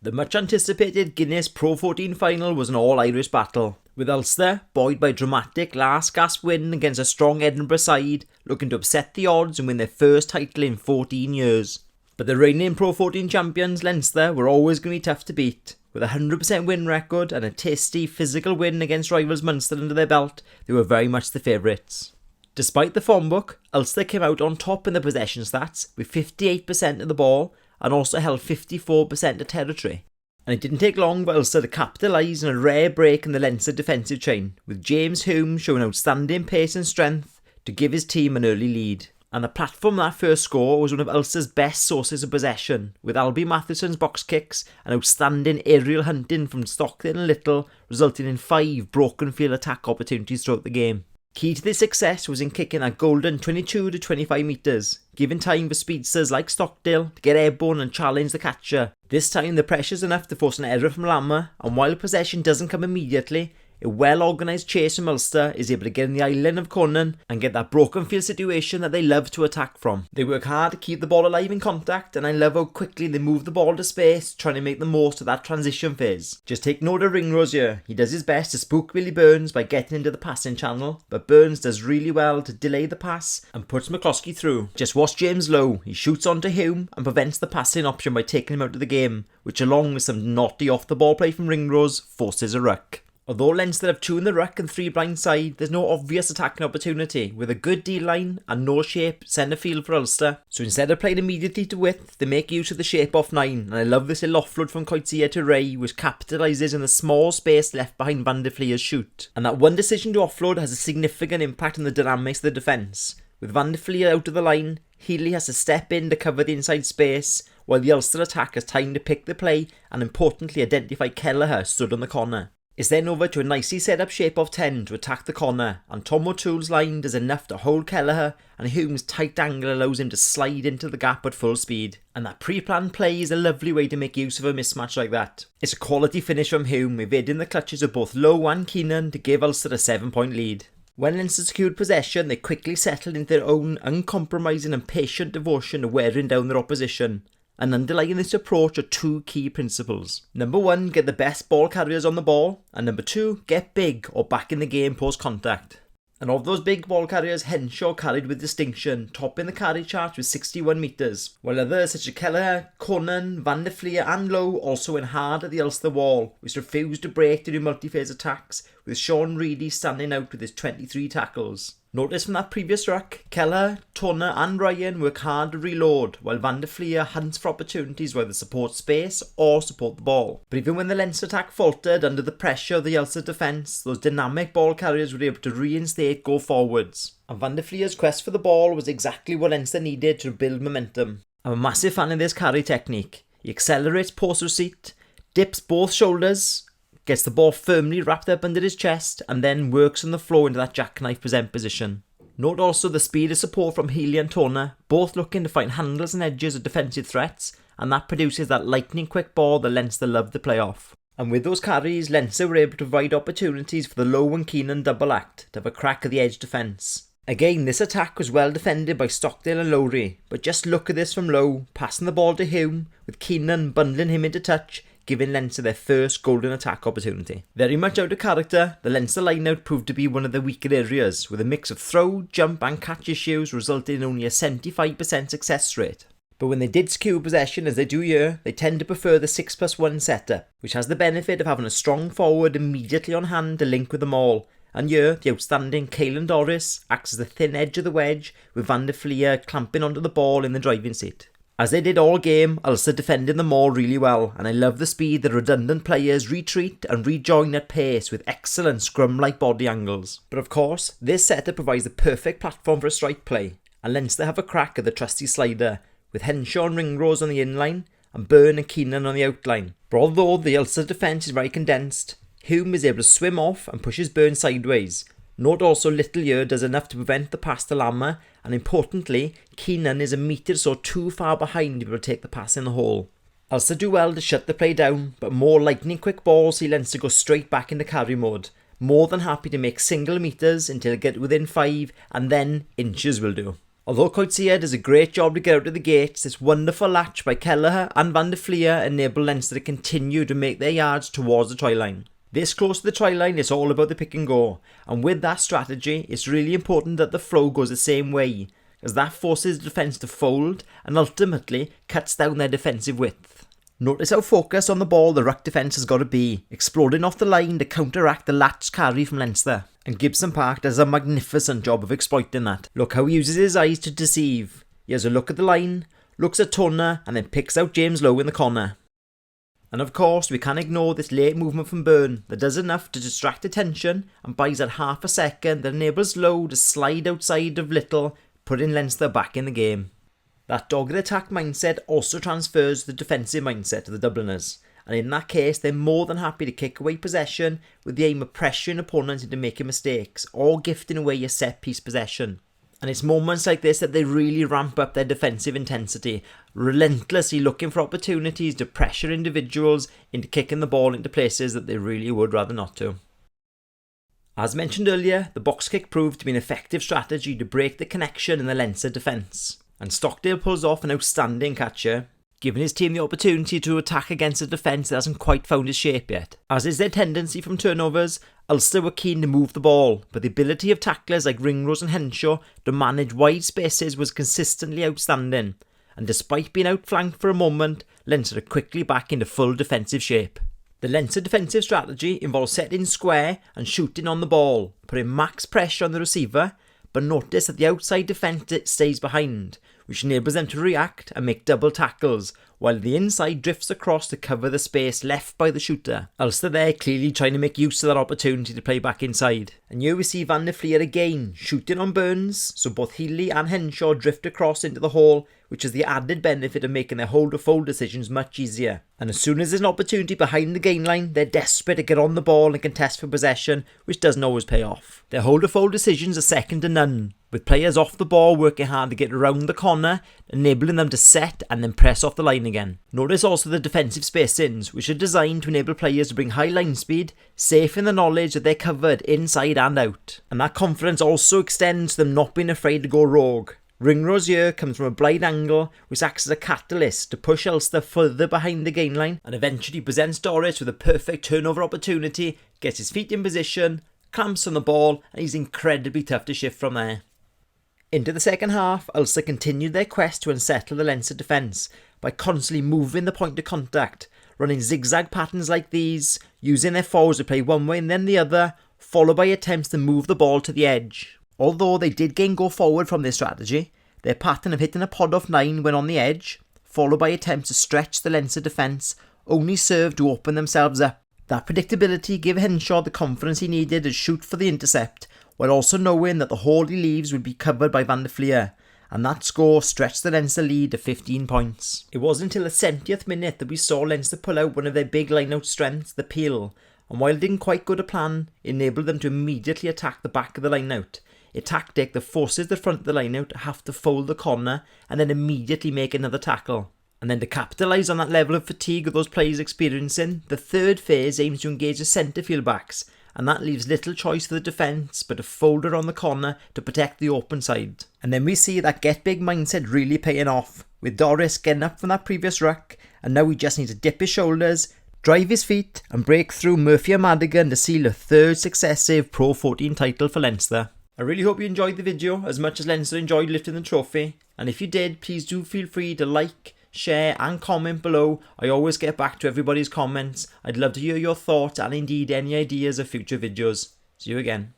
The much anticipated Guinness Pro14 Final was an all-Irish battle, with Ulster buoyed by a dramatic last-gasp win against a strong Edinburgh side looking to upset the odds and win their first title in 14 years. But the reigning Pro14 champions Leinster were always going to be tough to beat. With a 100% win record and a tasty physical win against rivals Munster under their belt, they were very much the favourites. Despite the form book, Ulster came out on top in the possession stats with 58% of the ball and also held 54% of territory. And it didn't take long for Ulster to capitalise on a rare break in the Leinster defensive chain, with James Hume showing outstanding pace and strength to give his team an early lead. And the platform of that first score was one of Ulster's best sources of possession, with Albie Matheson's box kicks and outstanding aerial hunting from Stockton and Little, resulting in 5 broken field attack opportunities throughout the game. Key to this success was in kicking that golden 22 to 25 metres, giving time for speedsters like Stockdale to get airborne and challenge the catcher. This time the pressure's enough to force an error from Lammer, and while possession doesn't come immediately, a well-organised chase from Ulster is able to get in the island of Conan and get that broken field situation that they love to attack from. They work hard to keep the ball alive in contact, and I love how quickly they move the ball to space, trying to make the most of that transition phase. Just take note of Ringrose here. He does his best to spook Billy Burns by getting into the passing channel, but Burns does really well to delay the pass and puts McCloskey through. Just watch James Lowe. He shoots onto Hume and prevents the passing option by taking him out of the game, which along with some naughty off-the-ball play from Ringrose forces a ruck. Although Leinster have 2 in the ruck and 3 blindside, there's no obvious attacking opportunity, with a good D-line and no shape centre field for Ulster. So instead of playing immediately to width, they make use of the shape off 9, and I love this little offload from Coetzee to Ray, which capitalises on the small space left behind Van der Fleer's shoot. And that one decision to offload has a significant impact on the dynamics of the defence. With Van der Fleer out of the line, Healy has to step in to cover the inside space, while the Ulster attack has time to pick the play and importantly identify Kelleher stood on the corner. It's then over to a nicely set up shape of 10 to attack the corner, and Tom O'Toole's line does enough to hold Kelleher, and Hume's tight angle allows him to slide into the gap at full speed. And that pre-planned play is a lovely way to make use of a mismatch like that. It's a quality finish from Hume, evading the clutches of both Lowe and Keenan to give Ulster a 7-point lead. When Leinster secured possession, they quickly settled into their own uncompromising and patient devotion to wearing down their opposition. And underlying this approach are 2 key principles. Number 1, get the best ball carriers on the ball, and number 2, get big or back in the game post-contact. And of those big ball carriers, Henshaw carried with distinction, topping the carry chart with 61 metres, while others such as Kelleher, Conan, Van der Fleer and Lowe also went hard at the Ulster wall, which refused to break to do multi-phase attacks, with Sean Reedy standing out with his 23 tackles. Notice from that previous ruck, Kelleher, Turner and Ryan work hard to reload, while Van der Fleer hunts for opportunities where they support space or support the ball. But even when the Leinster attack faltered under the pressure of the Ulster defence, those dynamic ball carriers were able to reinstate go forwards. And Van der Fleer's quest for the ball was exactly what Leinster needed to build momentum. I'm a massive fan of this carry technique. He accelerates post receipt, dips both shoulders, gets the ball firmly wrapped up under his chest, and then works on the floor into that jackknife present position. Note also the speed of support from Healy and Turner, both looking to find handles and edges of defensive threats, and that produces that lightning quick ball that Leinster love to play off. And with those carries, Leinster were able to provide opportunities for the Lowe and Keenan double act to have a crack at the edge defence. Again, this attack was well defended by Stockdale and Lowry, but just look at this from Lowe, passing the ball to Hume, with Keenan bundling him into touch, giving Leinster their first golden attack opportunity. Very much out of character, the Leinster line-out proved to be one of the weaker areas, with a mix of throw, jump and catch issues resulting in only a 75% success rate. But when they did secure possession, as they do here, they tend to prefer the 6+1 setup, which has the benefit of having a strong forward immediately on hand to link with them all. And here, the outstanding Caelan Doris acts as the thin edge of the wedge, with Van der Fleer clamping onto the ball in the driving seat. As they did all game, Ulster defended them all really well, and I love the speed that redundant players retreat and rejoin at pace with excellent scrum-like body angles. But of course, this setup provides the perfect platform for a strike play, and Leinster have a crack at the trusty slider, with Henshaw and Ringrose on the inline, and Byrne and Keenan on the outline. But although the Ulster defence is very condensed, Hume is able to swim off and pushes Byrne sideways. Note also Little here does enough to prevent the pass to Lammer, and importantly, Keenan is a metre or so too far behind to be able to take the pass in the hole. Ulster do well to shut the play down, but more lightning quick balls see Leinster go straight back into carry mode. More than happy to make single metres until they get within 5, and then inches will do. Although Coetzee does a great job to get out of the gates, this wonderful latch by Kelleher and Van der Fleer enable Leinster to continue to make their yards towards the try line. This close to the try line, it's all about the pick and go, and with that strategy, it's really important that the flow goes the same way, as that forces the defence to fold and ultimately cuts down their defensive width. Notice how focused on the ball the ruck defence has got to be, exploding off the line to counteract the latch carry from Leinster. And Gibson Park does a magnificent job of exploiting that. Look how he uses his eyes to deceive. He has a look at the line, looks at Turner, and then picks out James Lowe in the corner. And of course, we can't ignore this late movement from Byrne that does enough to distract attention and buys that half a second that enables Lowe to slide outside of Little, putting Leinster back in the game. That dogged attack mindset also transfers the defensive mindset to the Dubliners, and in that case they're more than happy to kick away possession with the aim of pressuring opponents into making mistakes or gifting away a set piece possession. And it's moments like this that they really ramp up their defensive intensity, relentlessly looking for opportunities to pressure individuals into kicking the ball into places that they really would rather not to. As mentioned earlier, the box kick proved to be an effective strategy to break the connection in the Leinster defence, and Stockdale pulls off an outstanding catcher, giving his team the opportunity to attack against a defence that hasn't quite found its shape yet. As is their tendency from turnovers, Ulster were keen to move the ball, but the ability of tacklers like Ringrose and Henshaw to manage wide spaces was consistently outstanding, and despite being outflanked for a moment, Leinster are quickly back into full defensive shape. The Leinster defensive strategy involves setting square and shooting on the ball, putting max pressure on the receiver, but notice that the outside defence stays behind, which enables them to react and make double tackles, while the inside drifts across to cover the space left by the shooter. Ulster there clearly trying to make use of that opportunity to play back inside. And here we see Van der Fleer again, shooting on Burns, so both Healy and Henshaw drift across into the hole, which has the added benefit of making their hold-to-fold decisions much easier. And as soon as there's an opportunity behind the gain line, they're desperate to get on the ball and contest for possession, which doesn't always pay off. Their hold-to-fold decisions are second to none, with players off the ball working hard to get around the corner, enabling them to set and then press off the line again. Notice also the defensive spacings, which are designed to enable players to bring high line speed, safe in the knowledge that they're covered inside and out. And that confidence also extends to them not being afraid to go rogue. Ringrose here comes from a blind angle, which acts as a catalyst to push Ulster further behind the gain line, and eventually presents Doris with a perfect turnover opportunity, gets his feet in position, clamps on the ball, and he's incredibly tough to shift from there. Into the second half, Ulster continued their quest to unsettle the Leinster defence by constantly moving the point of contact, running zigzag patterns like these, using their forwards to play one way and then the other, followed by attempts to move the ball to the edge. Although they did gain go forward from this strategy, their pattern of hitting a pod off 9 when on the edge, followed by attempts to stretch the Leinster defence, only served to open themselves up. That predictability gave Henshaw the confidence he needed to shoot for the intercept, while also knowing that the hole he leaves would be covered by Van der Fleer, and that score stretched the Leinster lead to 15 points. It wasn't until the 70th minute that we saw Leinster pull out one of their big line-out strengths, the peel, and while it didn't quite go to plan, it enabled them to immediately attack the back of the line-out, a tactic that forces the front of the line-out to have to fold the corner and then immediately make another tackle. And then to capitalise on that level of fatigue that those players experiencing, the third phase aims to engage the centre field backs, and that leaves little choice for the defence but to fold around the corner to protect the open side. And then we see that get big mindset really paying off, with Doris getting up from that previous ruck, and now he just needs to dip his shoulders, drive his feet and break through Murphy and Madigan to seal a third successive Pro 14 title for Leinster. I really hope you enjoyed the video as much as Leinster enjoyed lifting the trophy, and if you did, please do feel free to like, share and comment below. I always get back to everybody's comments. I'd love to hear your thoughts and indeed any ideas of future videos. See you again.